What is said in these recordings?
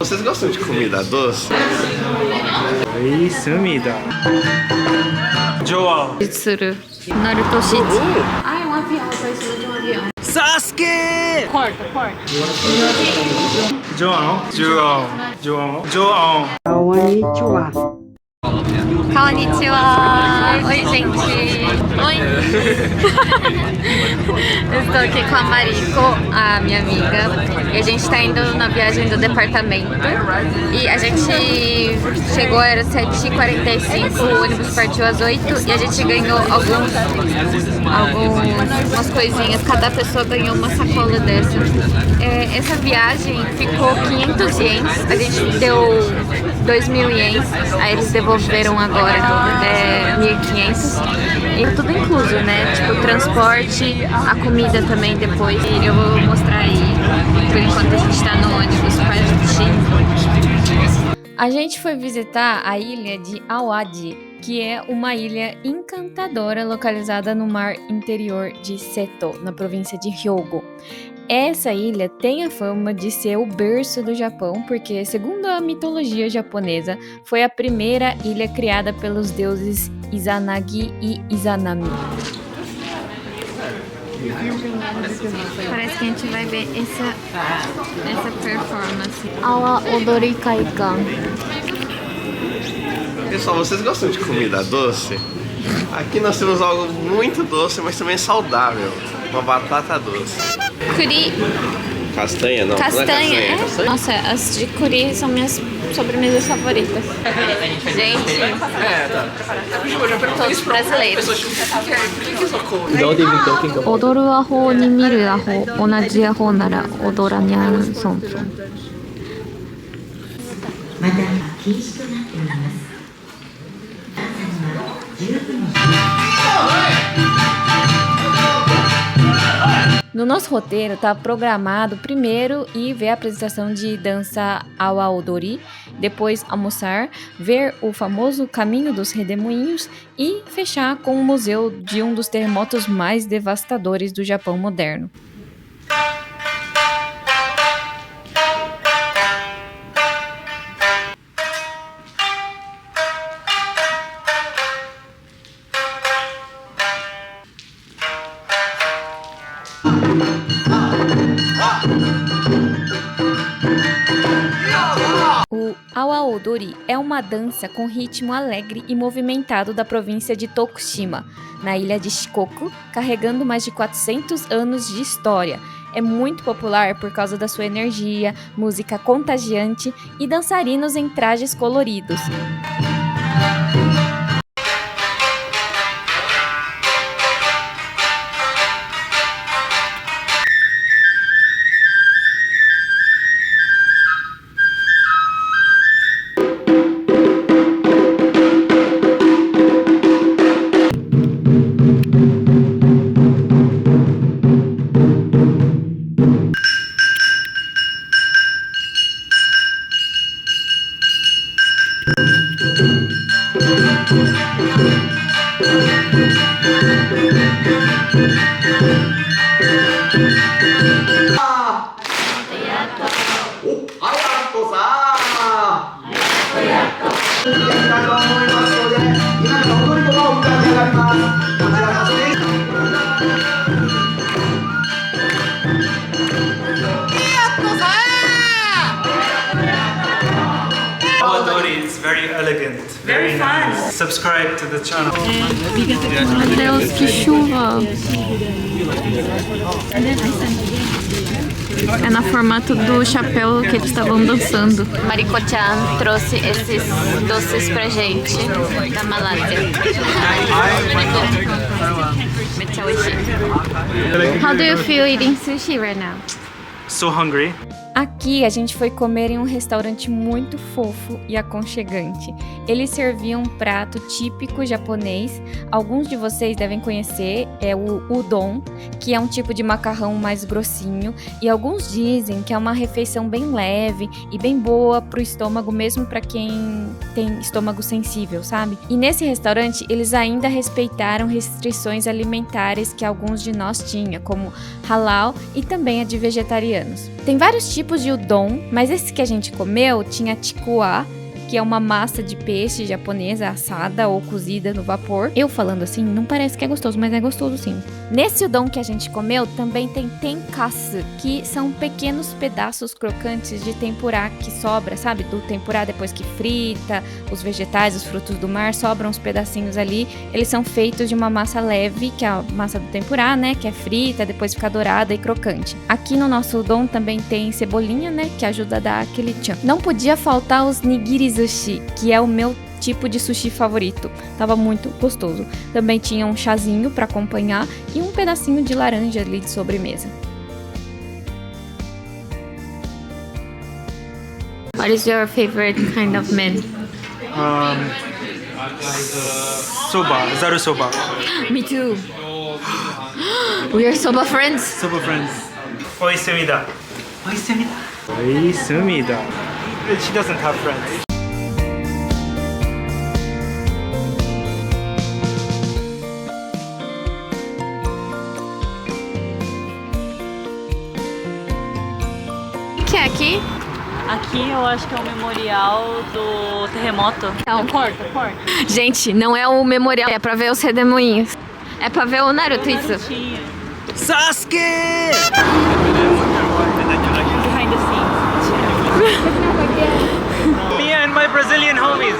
Vocês gostam de comida doce? 있습니다. 좋아. Jitsuru. Naruto Shitsu. Ah, é um avião, parecido de um avião. Sasuke! Corta. João. Konnichiwa. Oi, gente. Oi. Eu estou aqui com a Mariko, a minha amiga. E a gente tá indo na viagem do departamento. E a gente chegou, era 7h45, o ônibus partiu às 8 e a gente ganhou algumas coisinhas. Cada pessoa ganhou uma sacola dessa. Essa viagem ficou 500 ienes. A gente deu 2.000 ienes. Aí eles devolveram agora 1.500. E tudo incluso, né? Tipo, transporte, a comida também depois. E eu vou mostrar aí, por enquanto a gente tá no ônibus pra gente. A gente foi visitar a ilha de Awaji, que é uma ilha encantadora localizada no mar interior de Seto, na província de Hyogo. Essa ilha tem a fama de ser o berço do Japão, porque, segundo a mitologia japonesa, foi a primeira ilha criada pelos deuses Izanagi e Izanami. Parece que a gente vai ver essa performance. Awa Odori Kaikan. Pessoal, vocês gostam de comida doce? Aqui nós temos algo muito doce, mas também saudável. Uma batata doce. Curi. Castanha, não? Castanha, Não é castanha? Nossa, as de curi são minhas sobremesas favoritas. Gente, todos brasileiros. Odoru aho ni miru aho, onaji aho nara odoranyan sonson. また禁止となっております。皆さんは十分に No nosso roteiro está programado primeiro ir ver a apresentação de dança Awa Odori, depois almoçar, ver o famoso Caminho dos Redemoinhos e fechar com o museu de um dos terremotos mais devastadores do Japão moderno. O Awa Odori é uma dança com ritmo alegre e movimentado da província de Tokushima, na ilha de Shikoku, carregando mais de 400 anos de história. É muito popular por causa da sua energia, música contagiante e dançarinos em trajes coloridos. It's very elegant, very nice. Subscribe to the channel. Meu Deus, que chuva! É no formato do chapéu que eles estavam dançando. Mariko-chan trouxe esses doces pra gente da Malásia. How do you feel eating sushi right now? So hungry. Aqui a gente foi comer em um restaurante muito fofo e aconchegante. Eles serviam um prato típico japonês. Alguns de vocês devem conhecer, é o udon, que é um tipo de macarrão mais grossinho. E alguns dizem que é uma refeição bem leve e bem boa pro estômago, mesmo para quem tem estômago sensível, sabe? E nesse restaurante eles ainda respeitaram restrições alimentares que alguns de nós tinham, como halal e também a de vegetarianos. Tem vários tipos tipos de udon, mas esse que a gente comeu tinha chikuá, que é uma massa de peixe japonesa assada ou cozida no vapor. Eu falando assim, não parece que é gostoso, mas é gostoso sim. Nesse udon que a gente comeu, também tem tenkatsu, que são pequenos pedaços crocantes de tempurá que sobra, sabe? Do tempurá depois que frita, os vegetais, os frutos do mar, sobram uns pedacinhos ali. Eles são feitos de uma massa leve, que é a massa do tempurá, né? Que é frita, depois fica dourada e crocante. Aqui no nosso udon também tem cebolinha, né? Que ajuda a dar aquele tchan. Não podia faltar os nigiri sushi, que é o meu tipo de sushi favorito. Tava muito gostoso. Também tinha um chazinho para acompanhar e um pedacinho de laranja ali de sobremesa. What is your favorite kind of men? Soba, zaru soba. Me too. We are soba friends. Soba friends. Oisumida. Oisumida. Oisumida. She doesn't have friends. O que é aqui? Aqui eu acho que é o memorial do terremoto. Não. Porta. Gente, não é o memorial, é pra ver os redemoinhos. É pra ver o Naruto, isso. Sasuke! Behind the scenes. Me and my Brazilian homies.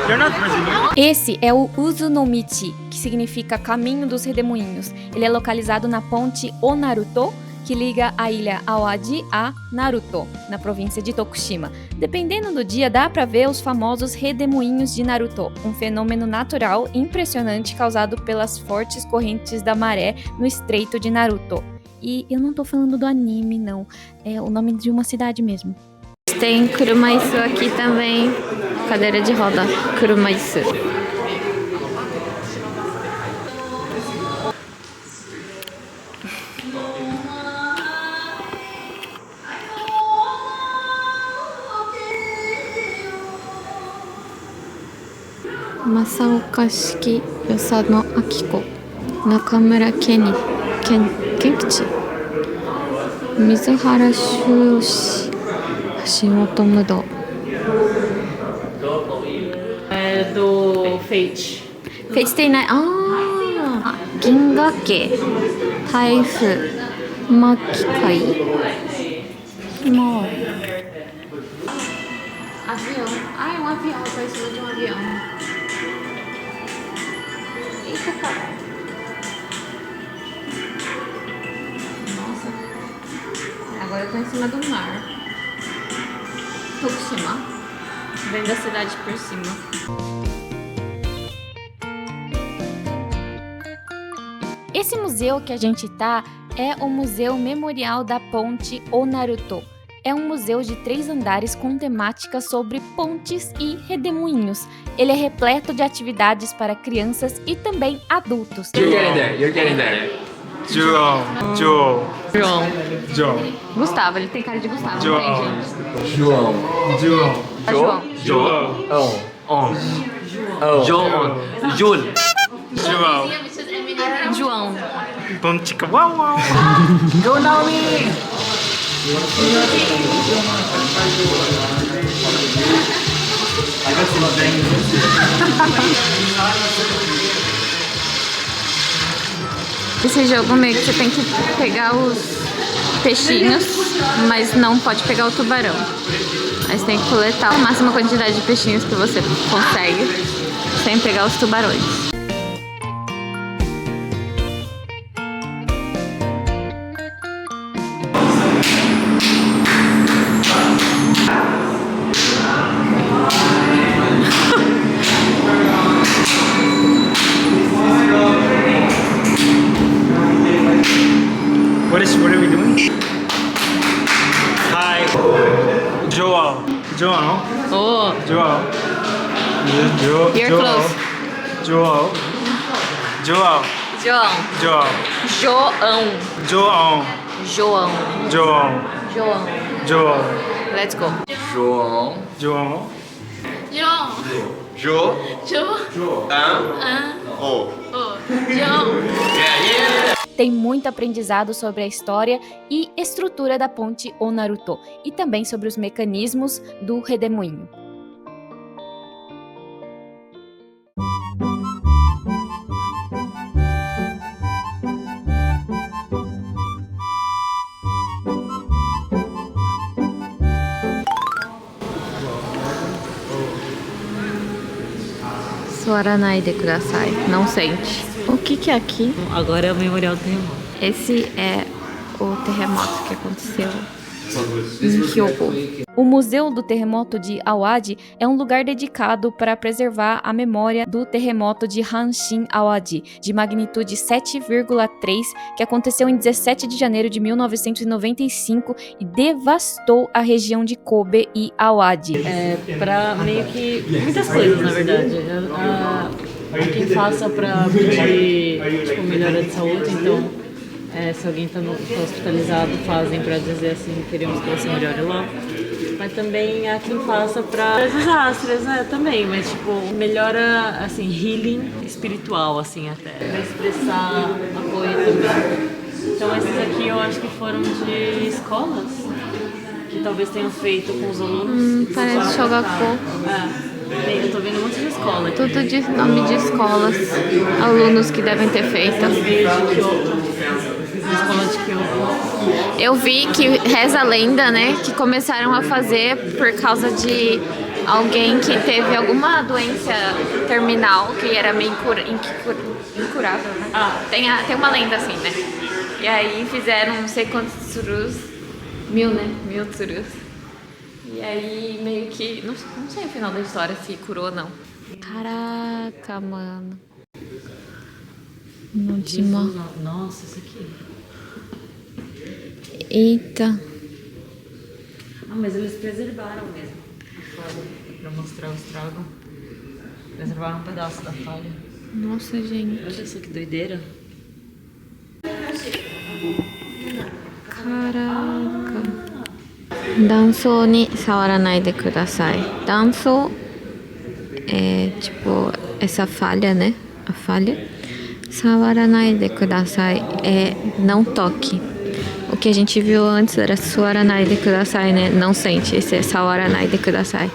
You're not Brazilian. Esse é o Uzunomichi, que significa Caminho dos Redemoinhos. Ele é localizado na ponte Onaruto, que liga a ilha Awaji a Naruto, na província de Tokushima. Dependendo do dia, dá pra ver os famosos redemoinhos de Naruto, um fenômeno natural impressionante causado pelas fortes correntes da maré no estreito de Naruto. E eu não tô falando do anime, não. É o nome de uma cidade mesmo. Tem Kurumaisu aqui também. Cadeira de roda, Kurumaisu. Masaoka Shiki Yosano Akiko, Nakamura Kenkichi, Mizuhara Shuyoshi, Hashimoto Mudo. É do Fate. Fate tem na... Gingake, Taifu, Makikai. Avião. Ah, é um avião, tá em cima de um avião. Eita, caralho. Nossa. Agora eu tô em cima do mar. Tokushima. Vem da cidade por cima. Esse museu que a gente tá é o Museu Memorial da Ponte Onaruto. É um museu de 3 andares com temática sobre pontes e redemoinhos. Ele é repleto de atividades para crianças e também adultos. You're getting there. João. Gustavo, ele tem cara de Gustavo, não tem, gente? João. João. Bom chica, uau, uau. Go Naomi! Esse jogo meio que você tem que pegar os peixinhos, mas não pode pegar o tubarão. Aí você tem que coletar a máxima quantidade de peixinhos que você consegue, sem pegar os tubarões. What are we doing? Hi. João. Oh, João. you're close. João. João. Let's go. João. O. Yeah, yeah. tem muito aprendizado sobre a história e estrutura da ponte Onaruto e também sobre os mecanismos do redemoinho. Soaranai kudasai. Não sente. O que é aqui? Agora é o Memorial do Terremoto. Esse é o terremoto que aconteceu em Hyogo. O Museu do Terremoto de Awaji é um lugar dedicado para preservar a memória do terremoto de Hanshin Awaji, de magnitude 7,3, que aconteceu em 17 de janeiro de 1995 e devastou a região de Kobe e Awaji. Pra meio que muitas coisas, na verdade. Quem faça pra pedir tipo, melhora de saúde, então se alguém tá hospitalizado, fazem pra dizer assim, queremos que você melhore logo. Mas também há quem faça pra desastres, né, também, mas tipo, melhora, assim, healing espiritual, assim, até, pra expressar apoio também. Então esses aqui eu acho que foram de escolas, que talvez tenham feito com os alunos. Parece Shogaku. Eu tô vendo um monte de escola aqui. Tudo de nome de escolas, alunos que devem ter feito. Escola de Kyoto. Eu vi que reza a lenda, né, que começaram a fazer por causa de alguém que teve alguma doença terminal, que era meio incurável, né? Tem uma lenda assim, né? E aí fizeram não sei quantos tsurus, 1000, né? 1000 tsurus. E aí meio que, não sei o final da história, se curou ou não. Caraca, mano. Nossa, isso aqui. Eita. Mas eles preservaram mesmo a falha, pra mostrar o estrago. Preservaram um pedaço da falha. Nossa, gente. Olha só que doideira. Caraca. Dansou ni sawaranai de kudasai. Dansou é tipo essa falha, né? A falha. Sawaranai de kudasai é não toque. O que a gente viu antes era Soaranai de kudasai, né? Não sente. Esse é Sawaranai de kudasai.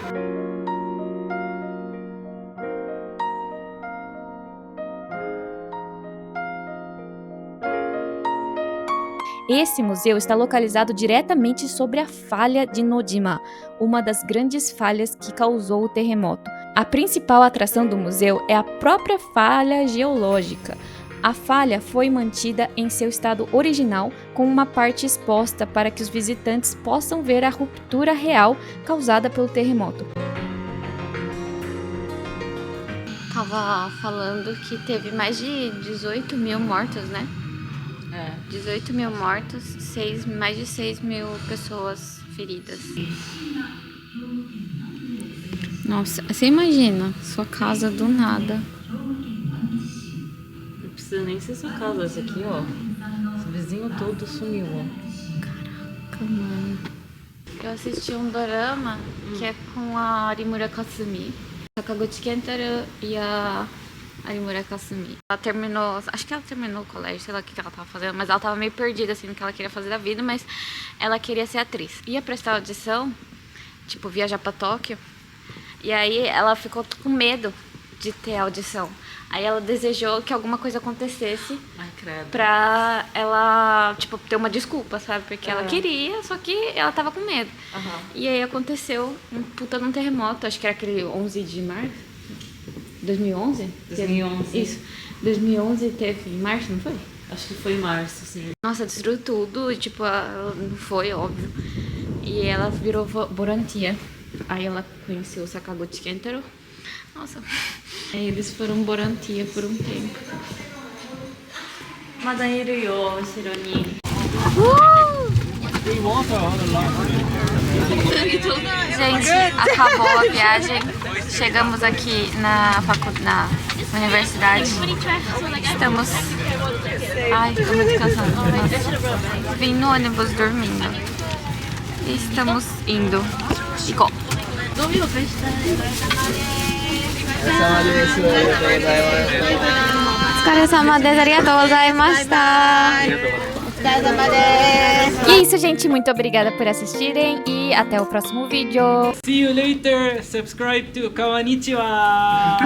Esse museu está localizado diretamente sobre a falha de Nojima, uma das grandes falhas que causou o terremoto. A principal atração do museu é a própria falha geológica. A falha foi mantida em seu estado original, com uma parte exposta para que os visitantes possam ver a ruptura real causada pelo terremoto. Tava falando que teve mais de 18 mil mortos, né? 18 mil mortos, mais de 6 mil pessoas feridas. Nossa, você imagina, sua casa do nada. Não precisa nem ser sua casa, esse aqui, ó. Esse vizinho todo sumiu, ó. Caraca, mano. Eu assisti um dorama que é com a Arimura Kasumi, Sakaguchi Kentaro e a Arimura Kasumi. Ela terminou, acho que ela terminou o colégio, sei lá o que ela tava fazendo, mas ela tava meio perdida assim no que ela queria fazer da vida, mas ela queria ser atriz. Ia prestar audição, tipo, viajar pra Tóquio, e aí ela ficou com medo de ter audição. Aí ela desejou que alguma coisa acontecesse pra ela, tipo, ter uma desculpa, sabe? Porque ela queria, só que ela tava com medo. E aí aconteceu um puta de um terremoto, acho que era aquele 11 de março. 2011? 2011. Isso. 2011 teve em março, não foi? Acho que foi em março, sim. Nossa, destruiu tudo, tipo, não foi, óbvio. E ela virou volantia. Aí ela conheceu o Sakaguchi Kentaro. Nossa. Aí eles foram volantia por um tempo. Madairu yo, Shironi. Gente, acabou a viagem. Chegamos aqui na universidade. Estamos... Ai, tô muito cansada. Nossa. Vim no ônibus dormindo. E estamos indo. Iko. Otsukaresama desu, arigatou gozaimashita. E é isso, gente. Muito obrigada por assistirem e até o próximo vídeo. See you later. Subscribe to Konnichiwa.